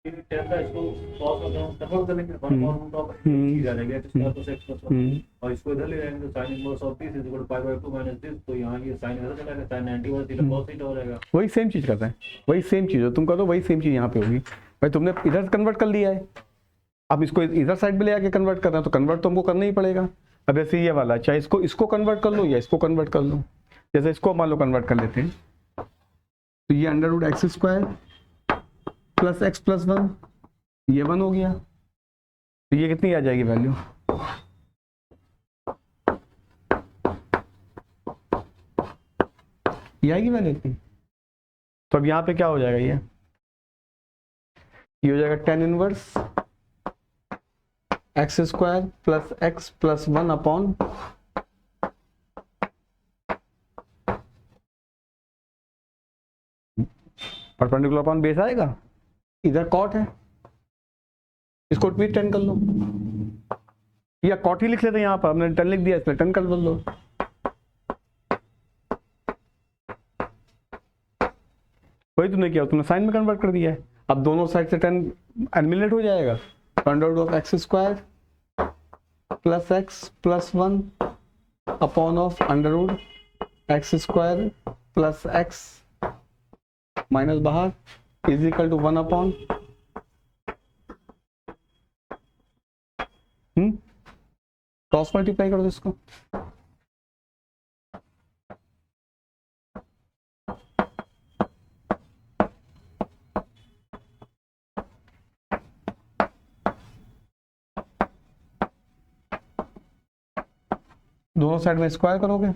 ये 10 का इसको cos में कन्वर्ट करेंगे, 1/√x आ जाएगा, x square plus x plus 1, और इसको इधर ले जाएंगे तो sin inverse of this is equal to π/2 minus this, तो यहाँ ये sin इधर चला गया, sin 90 वर्स थीटा cos थीटा हो जाएगा। वही सेम चीज करते हैं, वही सेम चीज हो तुम करो, वही सेम चीज यहाँ पे होगी। भाई तुमने इधर कन्वर्ट कर लिया है, अब इसको इधर साइड में ले आके कन्वर्ट करना है तो कन्वर्ट तो हमको करना ही पड़ेगा। अब ऐसे ये वाला चाहे इसको कन्वर्ट कर लो या इसको कन्वर्ट कर लो। जैसे इसको मान लो कन्वर्ट कर लेते हैं तो ये √x² प्लस x प्लस 1 ये 1 हो गया, तो ये कितनी आ जाएगी वैल्यू, ये आएगी वैल्यू इतनी। तो अब यहाँ पे क्या हो जाएगा, ये हो जाएगा tan inverse x² plus x plus 1 upon perpendicular upon base आएगा। इधर कॉट है, इसको भी 10 कर लो, या कॉट ही लिख लेते हैं, यहाँ पर हमने 10 लिख दिया इसमें 10 कर लो। वही तुमने किया, तुमने साइन में कन्वर्ट कर दिया है। अब दोनों साइड से 10 एलिमिनेट हो जाएगा, √x² plus x plus 1 upon of √x² plus x minus बाहर is equal to 1 upon cross multiply कर दो इसको। दोनों साइड में स्क्वायर करोगे,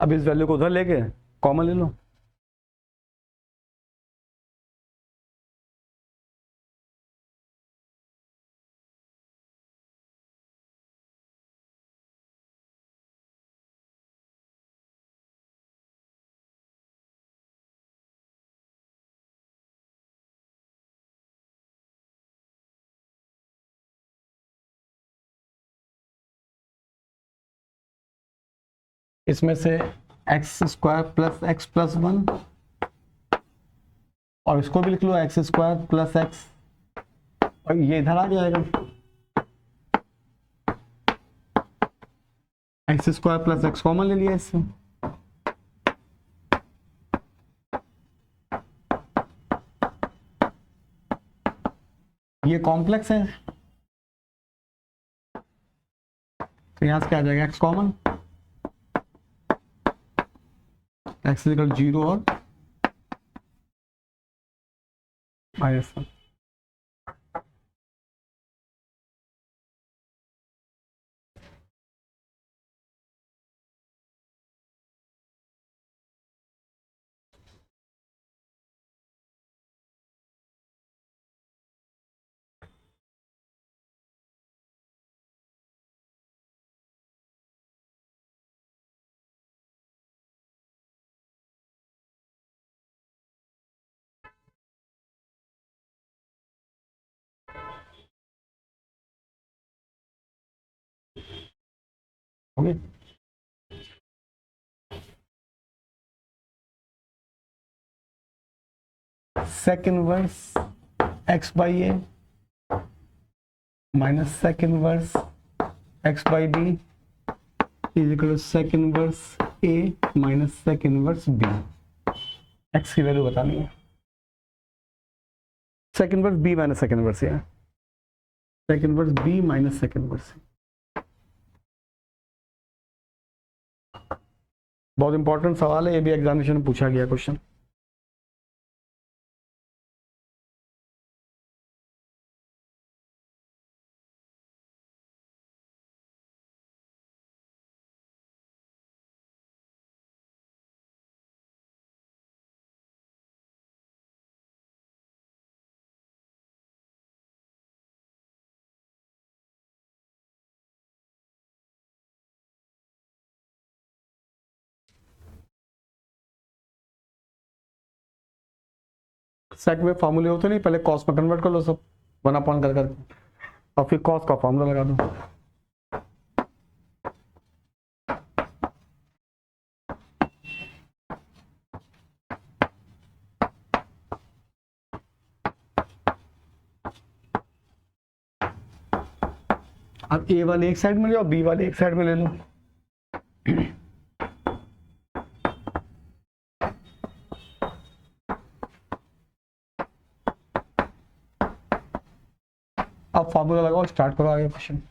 अब इस वैल्यू को उधर लेके कॉमन ले लो। इसमें से x² प्लस x प्लस 1 और इसको भी लिख लो x² प्लस x, और ये इधर आ जाएगा x² प्लस x कॉमन ले लिया इससे। ये कॉम्प्लेक्स है तो यहां से क्या आ जाएगा, x कॉमन, x इक्वल 0 और -1। Okay. sec inverse x by a minus sec inverse x by b is equal to sec inverse a minus sec inverse b। x की वैल्यू बतानी है। sec inverse b minus sec inverse है, sec inverse b minus sec inverse. बहुत इंपॉर्टेंट सवाल है, ये भी एग्जामिनेशन में पूछा गया क्वेश्चन। सेक में फॉर्मूले होते नहीं, पहले कॉस में कन्वर्ट कर लो सब 1 कर करके, और फिर कॉस का फॉर्मूला लगा दो। अब ए वाले एक साइड में ले और बी वाले एक साइड में ले लो। अब फॉर्मूला लगाओ, स्टार्ट करो आगे क्वेश्चन।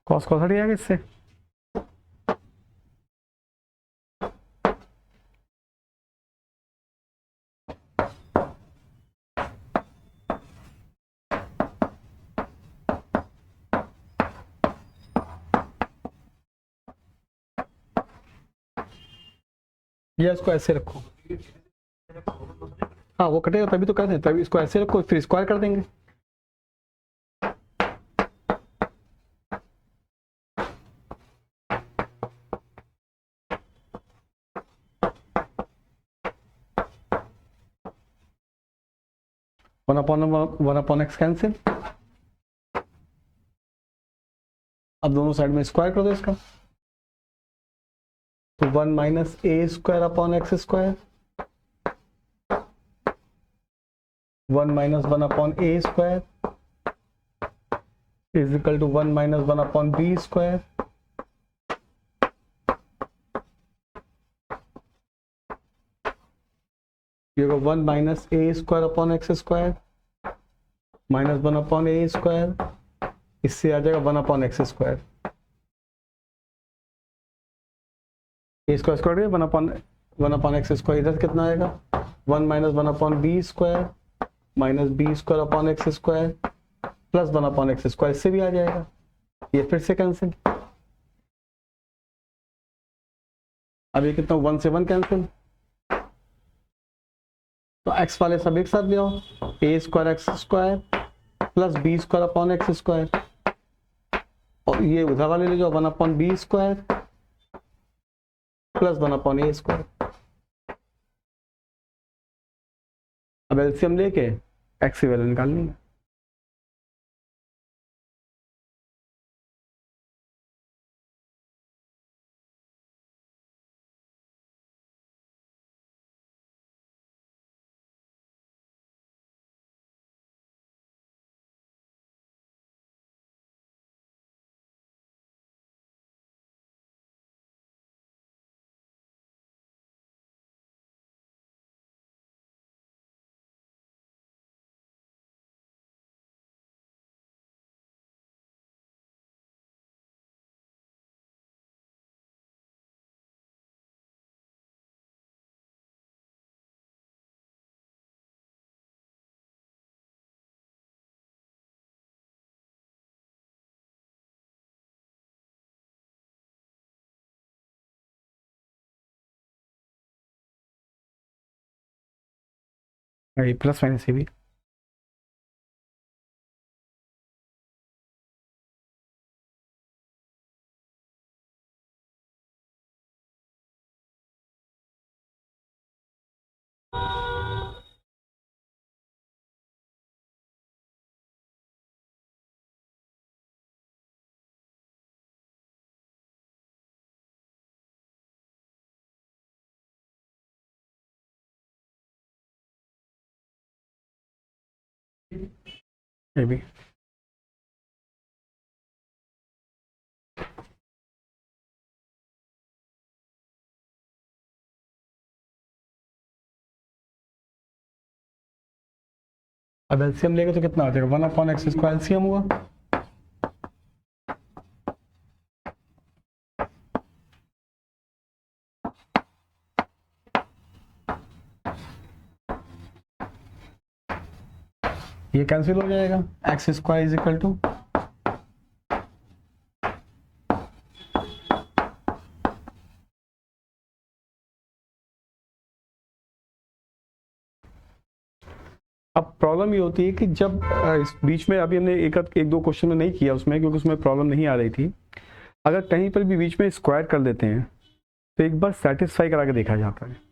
कॉस कॉस हट जाएगा इससे। या इसको ऐसे रखो, हाँ वो कटेगा तभी तो कहते हैं, तभी इसको ऐसे रखो फिर स्क्वायर कर देंगे। One upon x cancel. अब दोनों साइड में स्क्वायर कर दो इसका, तो 1 minus A square upon X square, 1 minus 1 upon A square is equal to 1 minus 1 upon B square. ये 1 minus A square upon X square minus 1 upon A square, इससे आ जाएगा 1 upon X square. A square square 1 upon one upon X square, इधर कितना आएगा 1 minus 1 upon B square minus B square upon X square plus 1 upon X square, इससे भी आ जाएगा, ये फिर से कैंसिल। अब ये कितना 1 से 1 कैंसिल, तो एक्स वाले सब एक साथ ले आओ, A square X square plus B square upon X square, और ये उधर वाले ले जाओ 1 upon B square plus 1 upon A square. अब एलसीएम लेके एक्स की वैल्यू निकालनी है। प्लस माइनस ये भी ये भी अब एलसीएम लेंगे तो कितना आ जाएगा 1 अपॉन एक्स स्क्वायर एलसीएम हुआ, ये कैंसिल हो जाएगा, x square is equal to अब प्रॉब्लम ये होती है कि जब इस बीच में अभी हमने एक दो क्वेश्चन में नहीं किया उसमें, क्योंकि उसमें प्रॉब्लम नहीं आ रही थी, अगर कहीं पर भी बीच में स्क्वायर कर देते हैं तो एक बार सेटिस्फाई करा के देखा जाता है,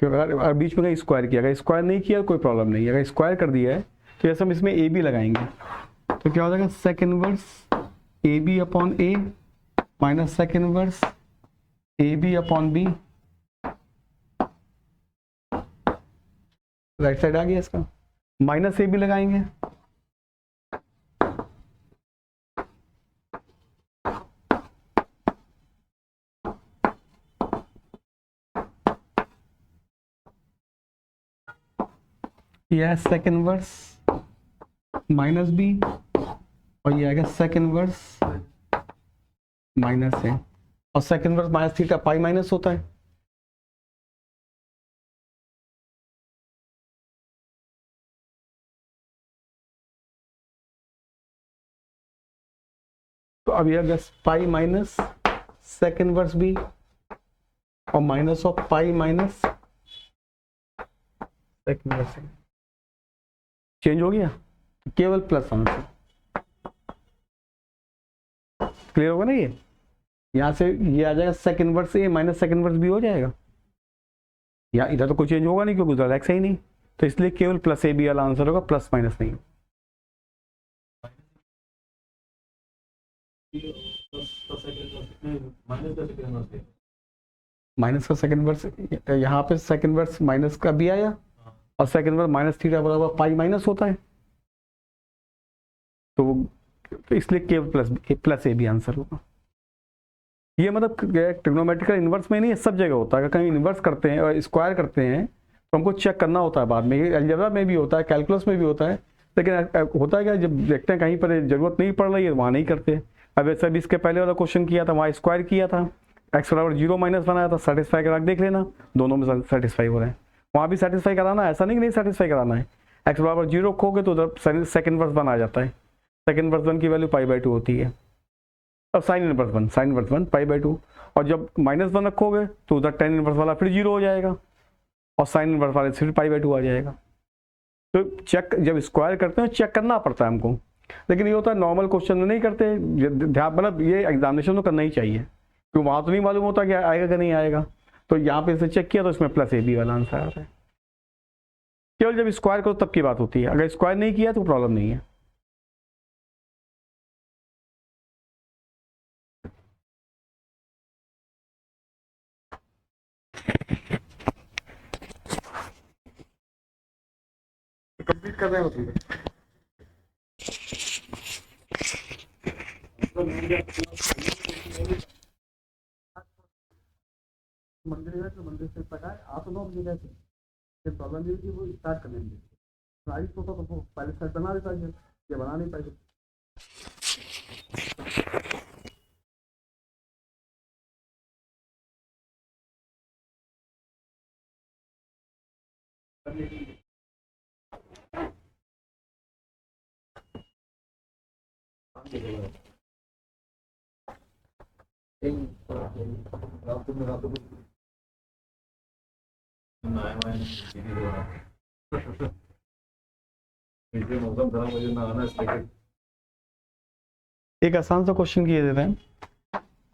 क्योंकि अगर बीच में कहीं स्क्वायर किया, अगर स्क्वायर नहीं किया कोई प्रॉब्लम नहीं है, अगर स्क्वायर कर दिया है तो जैसे हम इसमें ए बी लगाएंगे तो क्या हो जाएगा sec inverse A B upon A minus sec inverse A B upon B, right side आ गया इसका, माइनस ए बी लगाएंगे यह सेक इनवर्स माइनस बी और ये आएगा सेक इनवर्स माइनस ए, और sec inverse minus theta pi minus होता है, तो अब यह pi minus sec inverse B और minus of pi minus sec inverse A, change हो गया, केवल प्लस आंसर क्लियर होगा ना। ये यहां से ये आ जाएगा सेक इनवर्स ए माइनस सेक इनवर्स बी हो जाएगा, या इधर तो कोई चेंज होगा नहीं क्योंकि उधर एक्स है ही नहीं, तो इसलिए केवल प्लस ए बी वाला आंसर होगा, प्लस माइनस नहीं। माइनस का सेकंड वर्स यहाँ पे सेकंड वर्स माइनस का भी आया और सेकंड वर्स माइनस थीटा बराबर पाई माइनस होता है, तो इसलिए केवल प्लस ए भी आंसर होगा। ये मतलब ट्रिग्नोमेट्रिकल इन्वर्स में नहीं है, सब जगह होता है, कहीं इन्वर्स करते हैं और स्क्वायर करते हैं तो हमको चेक करना होता है बाद में, अलजेब्रा में भी होता है, कैलकुलस में भी होता है, लेकिन होता है क्या जब देखते हैं कहीं पर जरूरत नहीं पड़ रही है वहाँ नहीं करते। अब ऐसा भी इसके पहले वाला क्वेश्चन किया था वहाँ स्क्वायर किया था, एक्स बराबर 0 -1 आया था, सेटिस्फाई करा देख लेना, दोनों में सेटिस्फाई हो रहे हैं। वहाँ भी सेटिस्फाई कराना है, ऐसा नहीं कि नहीं सेटिस्फाई कराना है। एक्स बराबर 0 रखोगे तो उधर सेकंड इनवर्स 1 आ जाता है, सेकंड इनवर्स 1 की वैल्यू π/2 होती है। अब साइन इनवर्स 1 π/2, और जब -1 रखोगे तो उधर टेन इनवर्स वाला फिर 0 हो जाएगा, और साइन इनवर्स वाले फिर π/2 आ जाएगा। तो चेक जब स्क्वायर करते हैं चेक करना पड़ता है हमको, लेकिन ये होता है नॉर्मल क्वेश्चन में नहीं करते। ध्यान, मतलब ये एग्जामिनेशन तो करना ही चाहिए, क्योंकि वहाँ तो नहीं मालूम होता कि आएगा कि नहीं आएगा। तो यहाँ पे इसे चेक किया तो इसमें +AB वाला आंसर आ रहा है। केवल जब स्क्वायर करो तब की बात होती है, अगर स्क्वायर नहीं किया तो प्रॉब्लम नहीं है। कंप्लीट कर रहे हो मंदिर है तो मंदिर से पता है आप लोग जगह से फिर प्रॉब्लम ये कि वो स्टार्ट कर लेंगे, राइट होता तो वो पहले सेट बना देता है, ये बना नहीं पाएगा। मौसम खराब हो जाना आना इसलिए एक आसान सा क्वेश्चन किए देते हैं,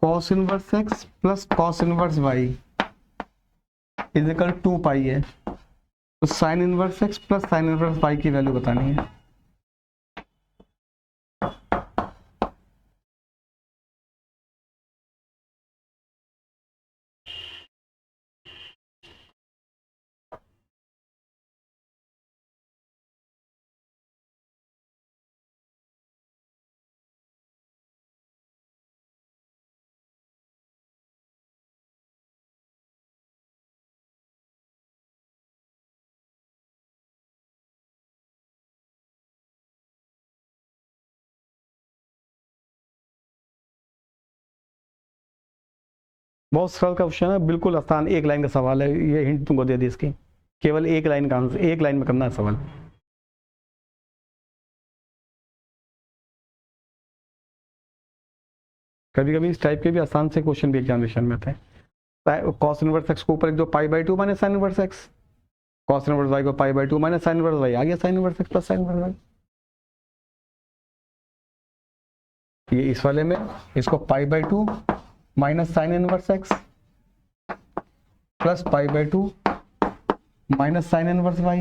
cos inverse x plus cos inverse y is equal 2π है, तो sine inverse x plus sine inverse y की वैल्यू बतानी है। बहुत सरल क्वेश्चन है, बिल्कुल आसान, एक लाइन का सवाल है, ये हिंट तुमको दे दी इसकी, केवल एक लाइन का आंसर, एक लाइन में करना है सवाल। कभी कभी इस टाइप के भी आसान से क्वेश्चन भी एग्जामिनेशन में आते हैं। cos इनवर्स x को ऊपर लिख दो π/2 minus sine inverse x, cos inverse y को π/2 माइनस साइन इनवर्स y, आ गया sine inverse x plus sine inverse y। ये इस वाले में इसको π/2 minus sine inverse x plus π/2 minus sine inverse y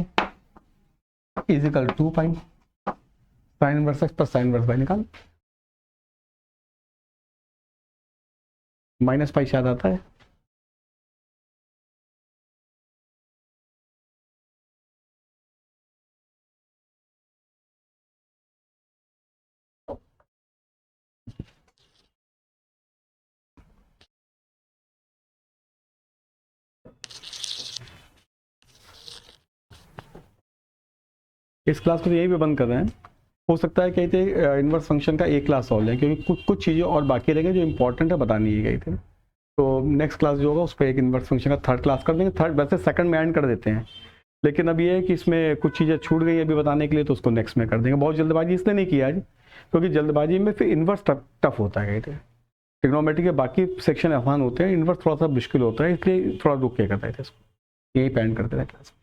is equal 2π, sine inverse x plus sine inverse y निकाल, -π शायद आता है। इस क्लास को यहीं पे बंद कर रहे हैं। हो सकता है कहीं थे इनवर्स फंक्शन का एक क्लास सॉल्व है, क्योंकि कुछ चीज़ें और बाकी रहेंगी जो इंपॉर्टेंट है बतानी है कहीं थे। तो नेक्स्ट क्लास जो होगा उस पर एक इनवर्स फंक्शन का थर्ड क्लास कर देंगे, थर्ड वैसे सेकंड में एंड कर देते हैं, लेकिन अब ये है कि इसमें कुछ चीज़ें छूट गई अभी बताने के लिए, तो उसको नेक्स्ट में कर देंगे। बहुत जल्दबाजी इसलिए नहीं किया आज, क्योंकि जल्दबाजी में फिर इनवर्स टफ होता है कहीं थे। ट्रिग्नोमेट्री के बाकी सेक्शन आसान होते हैं, इनवर्स थोड़ा सा मुश्किल होता है, इसलिए थोड़ा रुक के करता है इसको, यही पे एंड करते हैं क्लास।